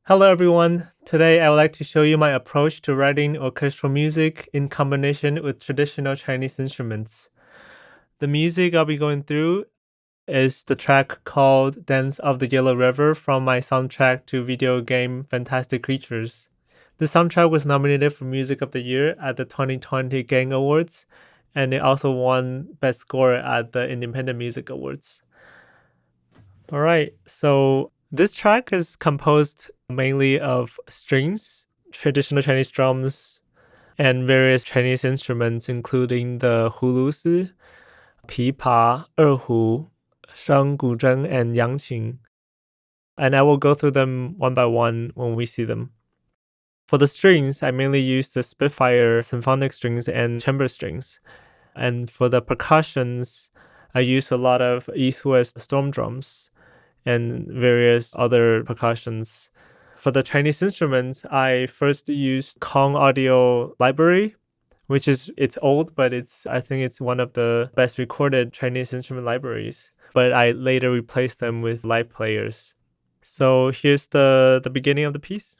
Hello everyone. Today I would like to show you my approach to writing orchestral music in combination with traditional Chinese instruments. The music I'll be going through is the track called Dance of the Yellow River from my soundtrack to video game Fantastic Creatures. The soundtrack was nominated for Music of the Year at the 2020 Gang Awards, and it also won Best Score at the Independent Music Awards. All right, so this track is composed mainly of strings, traditional Chinese drums, and various Chinese instruments, including the hulusi, pipa, erhu, shanguzheng, and yangqing. And I will go through them one by one when we see them. For the strings, I mainly use the Spitfire symphonic strings and chamber strings. And for the percussions, I use a lot of East-West storm drums and various other percussions. For the Chinese instruments, I first used Kong Audio Library, which is it's old, but I think it's one of the best recorded Chinese instrument libraries. But I later replaced them with live players. So here's the beginning of the piece.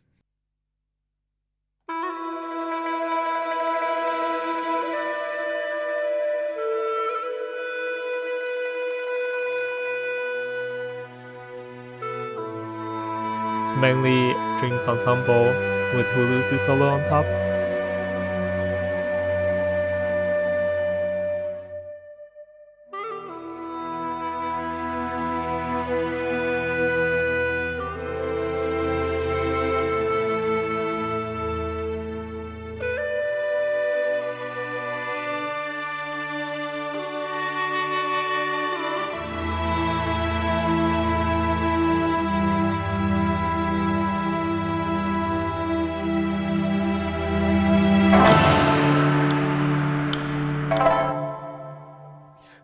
It's mainly strings ensemble with hulusi solo on top.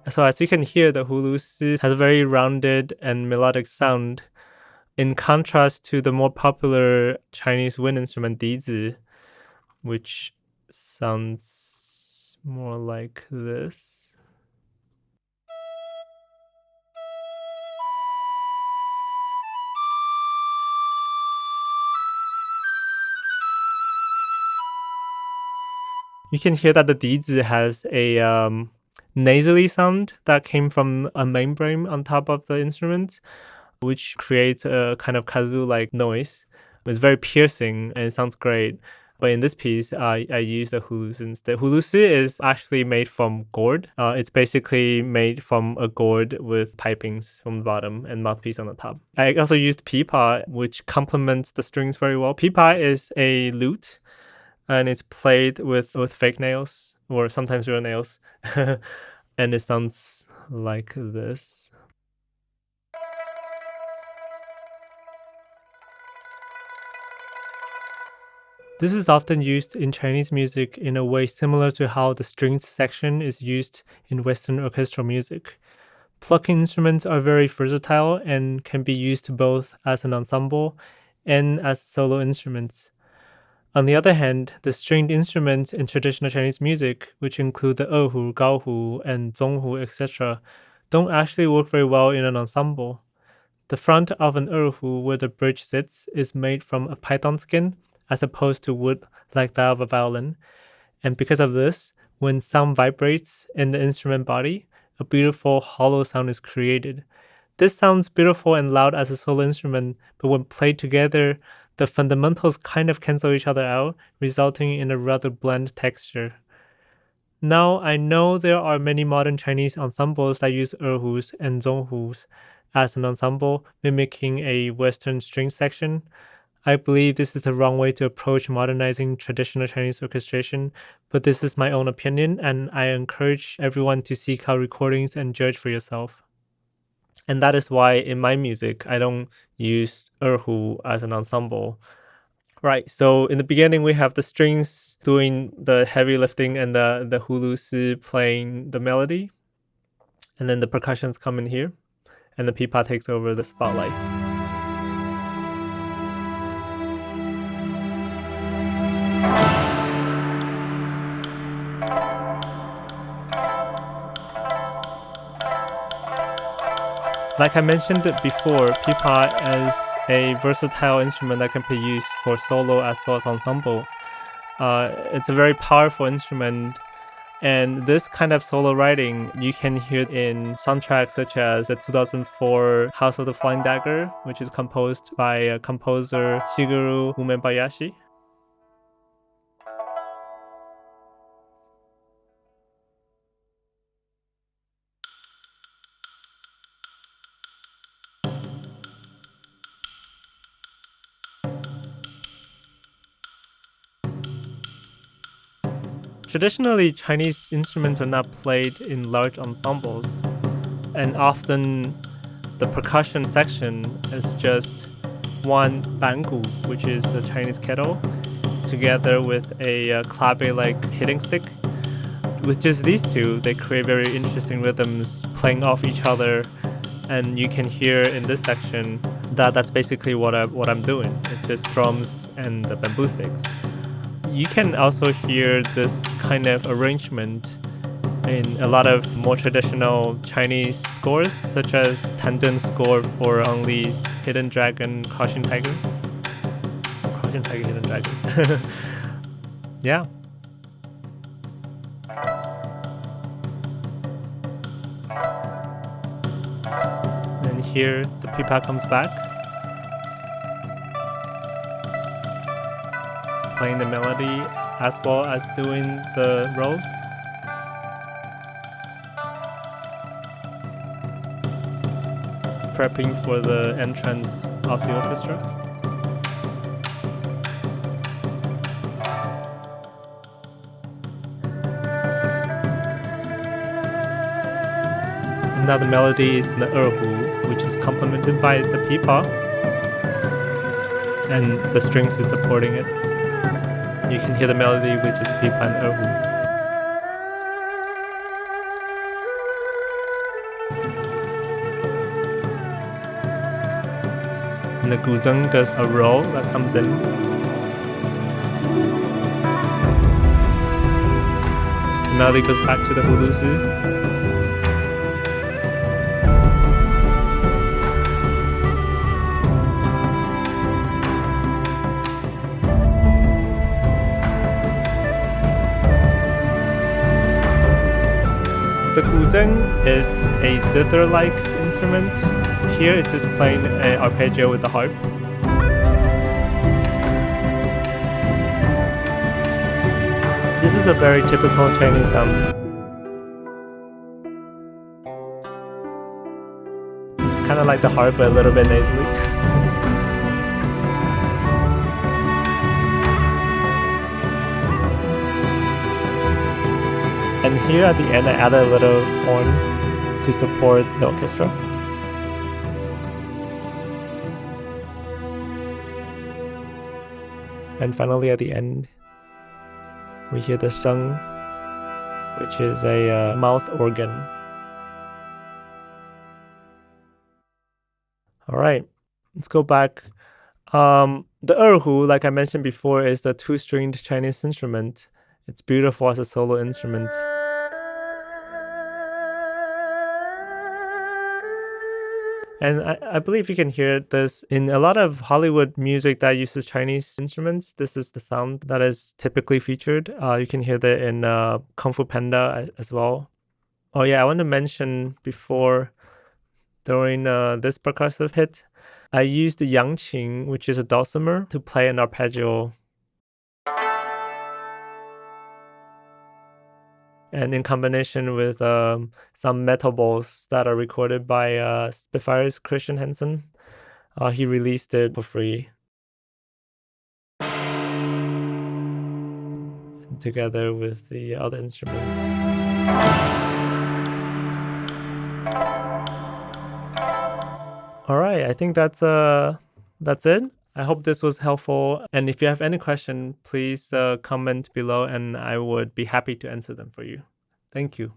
So as you can hear, the hulusi has a very rounded and melodic sound, in contrast to the more popular Chinese wind instrument dizi, which sounds more like this. You can hear that the dizi has a nasally sound that came from a membrane on top of the instrument, which creates a kind of kazoo-like noise. It's very piercing and it sounds great. But in this piece, I use the hulusi instead. Hulusi is actually made from gourd. It's basically made from a gourd with pipings from the bottom and mouthpiece on the top. I also used pipa, which complements the strings very well. Pipa is a lute, and it's played with fake nails or sometimes real nails. And it sounds like this. This is often used in Chinese music in a way similar to how the strings section is used in Western orchestral music. Plucking instruments are very versatile and can be used both as an ensemble and as solo instruments. On the other hand, the stringed instruments in traditional Chinese music, which include the erhu, gaohu, and zonghu, etc., don't actually work very well in an ensemble. The front of an erhu, where the bridge sits, is made from a python skin as opposed to wood like that of a violin. And because of this, when sound vibrates in the instrument body, a beautiful hollow sound is created. This sounds beautiful and loud as a solo instrument, but when played together, the fundamentals kind of cancel each other out, resulting in a rather bland texture. Now, I know there are many modern Chinese ensembles that use erhus and zonghus as an ensemble, mimicking a Western string section. I believe this is the wrong way to approach modernizing traditional Chinese orchestration, but this is my own opinion, and I encourage everyone to seek out recordings and judge for yourself. And that is why in my music, I don't use erhu as an ensemble. Right, so in the beginning, we have the strings doing the heavy lifting and the hulusi playing the melody. And then the percussions come in here, and the pipa takes over the spotlight. Like I mentioned before, pipa is a versatile instrument that can be used for solo as well as ensemble. It's a very powerful instrument. And this kind of solo writing you can hear in soundtracks such as the 2004 House of the Flying Dagger, which is composed by composer Shigeru Umebayashi. Traditionally, Chinese instruments are not played in large ensembles, and often the percussion section is just one bangu, which is the Chinese kettle, together with a clave-like hitting stick. With just these two, they create very interesting rhythms playing off each other, and you can hear in this section that that's basically what I'm doing. It's just drums and the bamboo sticks. You can also hear this kind of arrangement in a lot of more traditional Chinese scores, such as Tan Dun's score for Ang Lee's Hidden Dragon, Crouching Tiger. Crouching Tiger, Hidden Dragon. Yeah. And here the pipa comes back, playing the melody as well as doing the rolls. Prepping for the entrance of the orchestra. And now the melody is the erhu, which is complemented by the pipa, and the strings is supporting it. You can hear the melody, which is pipa and erhu. And the guzheng does a roll that comes in. The melody goes back to the hulusi. The guzheng is a zither-like instrument. Here it's just playing an arpeggio with the harp. This is a very typical Chinese sound. It's kind of like the harp, but a little bit nasally. And here at the end, I added a little horn to support the orchestra. And finally, at the end, we hear the sheng, which is a mouth organ. All right, let's go back. The erhu, like I mentioned before, is a two-stringed Chinese instrument. It's beautiful as a solo instrument. And I believe you can hear this in a lot of Hollywood music that uses Chinese instruments. This is the sound that is typically featured. You can hear that in Kung Fu Panda as well. Oh yeah, I want to mention before, during this percussive hit, I used the yangqing, which is a dulcimer, to play an arpeggio. And in combination with some metal balls that are recorded by Spitfire's Christian Hansen, he released it for free. Together with the other instruments. All right, I think that's it. I hope this was helpful. And if you have any question, please comment below and I would be happy to answer them for you. Thank you.